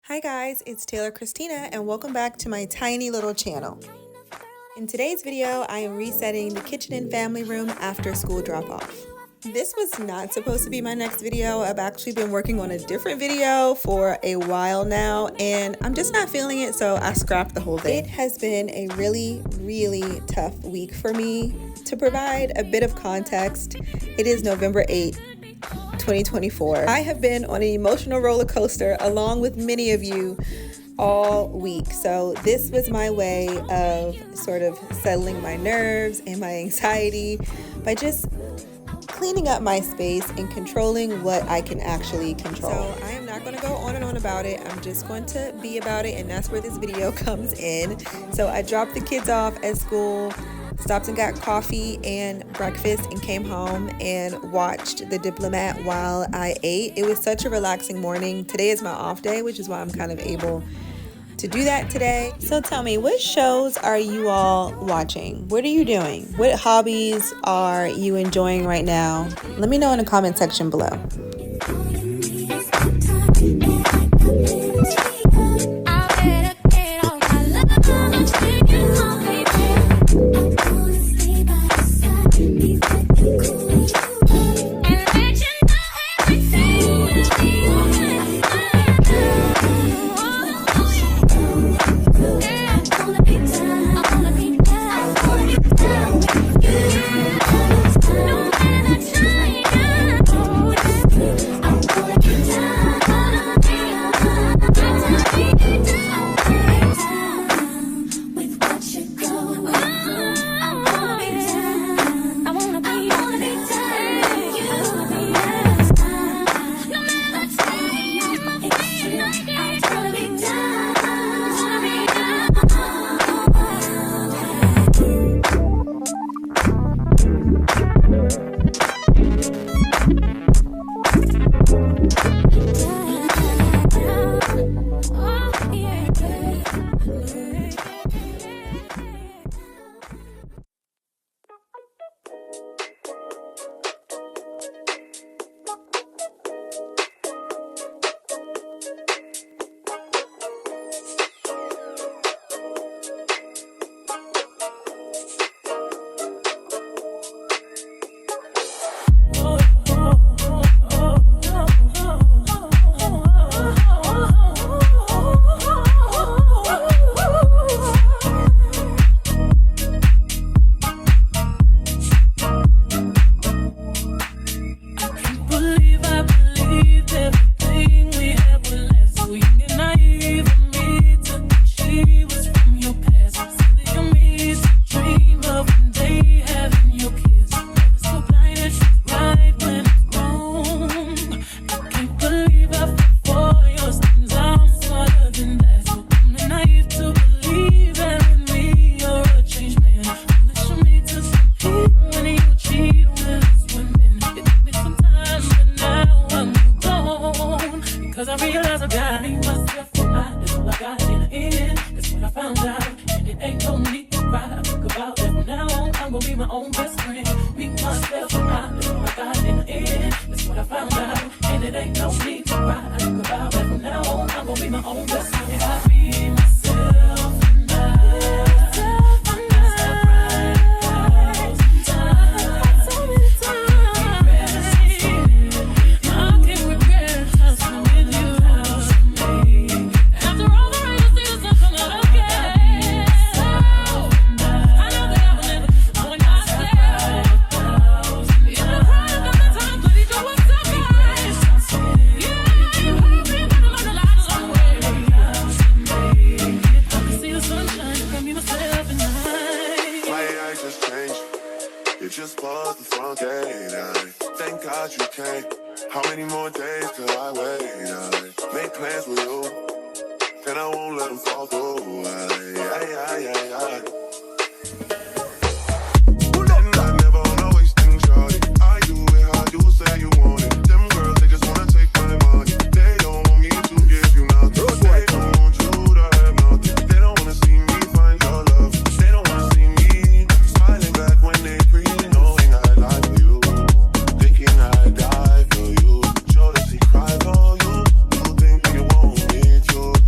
Hi guys, it's Taylor Christina and welcome back to my tiny little channel. In today's video, I am resetting the kitchen and family room after school drop-off. This was not supposed to be my next video. I've actually been working on a different video for a while now and I'm just not feeling it, so I scrapped the whole thing. It has been a really tough week for me. To provide a bit of context, it is November 8th. 2024. I have been on an emotional roller coaster along with many of you all week. So this was my way of sort of settling my nerves and my anxiety by just cleaning up my space and controlling what I can actually control. So I am not going to go on and on about it. I'm just going to be about it, and that's where this video comes in. So I dropped the kids off at school, stopped and got coffee and breakfast, and came home and watched The Diplomat while I ate. It was such a relaxing morning. Today is my off day, which is why I'm kind of able to do that today. So tell me, what shows are you all watching? What are you doing? What hobbies are you enjoying right now? Let me know in the comment section below. Die for you, show that she cry for you. You think that you want me to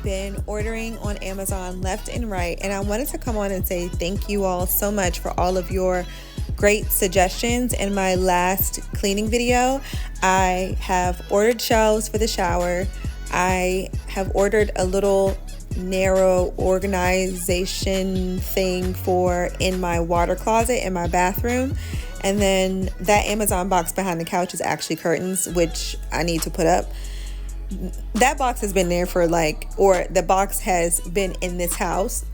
been ordering on Amazon left and right, and I wanted to come on and say thank you all so much for all of your great suggestions. In my last cleaning video, I have ordered shelves for the shower. I have ordered a little narrow organization thing for in my water closet in my bathroom, and then that Amazon box behind the couch is actually curtains, which I need to put up. That box has been there for the box has been in this house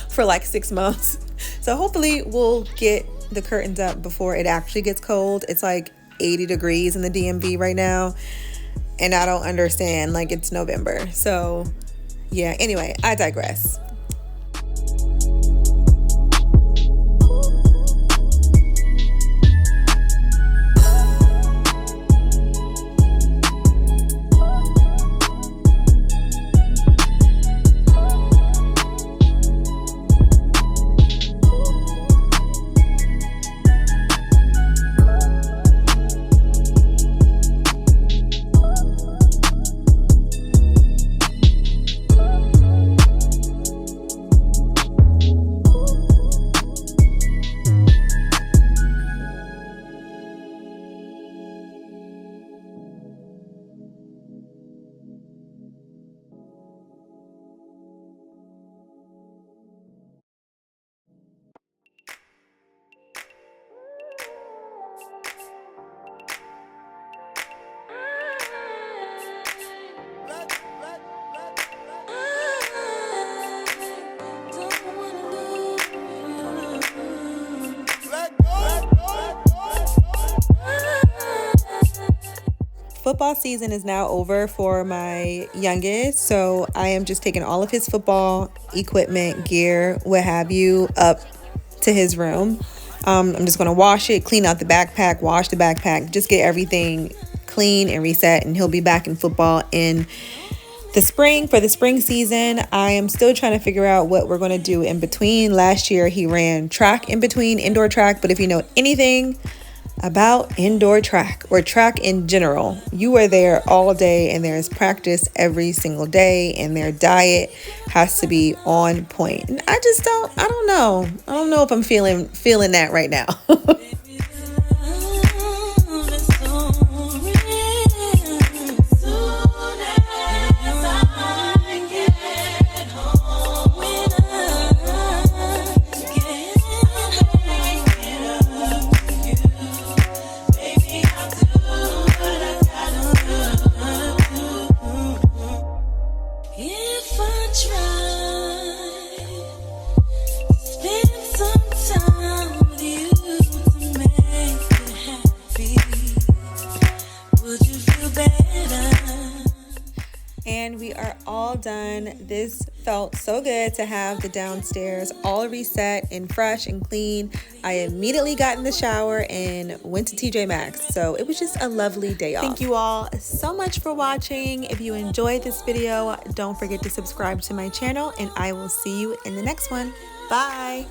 for like 6 months. So hopefully we'll get the curtains up before it actually gets cold. It's like 80 degrees in the DMV right now, and I don't understand, like, it's November. So yeah, anyway, I digress. Football season is now over for my youngest, so I am just taking all of his football equipment, gear, what have you, up to his room I'm just going to wash it, clean out the backpack, wash the backpack, just get everything clean and reset, and he'll be back in football in the spring. For the spring season, I am still trying to figure out what we're going to do in between. Last year he ran track in between, indoor track, but if you know anything about indoor track or track in general, you are there all day and there's practice every single day, and their diet has to be on point. And I don't know if I'm feeling that right now. And we are all done. This felt so good to have the downstairs all reset and fresh and clean. I immediately got in the shower and went to TJ Maxx. So it was just a lovely day off. Thank you all so much for watching. If you enjoyed this video, don't forget to subscribe to my channel, and I will see you in the next one. Bye.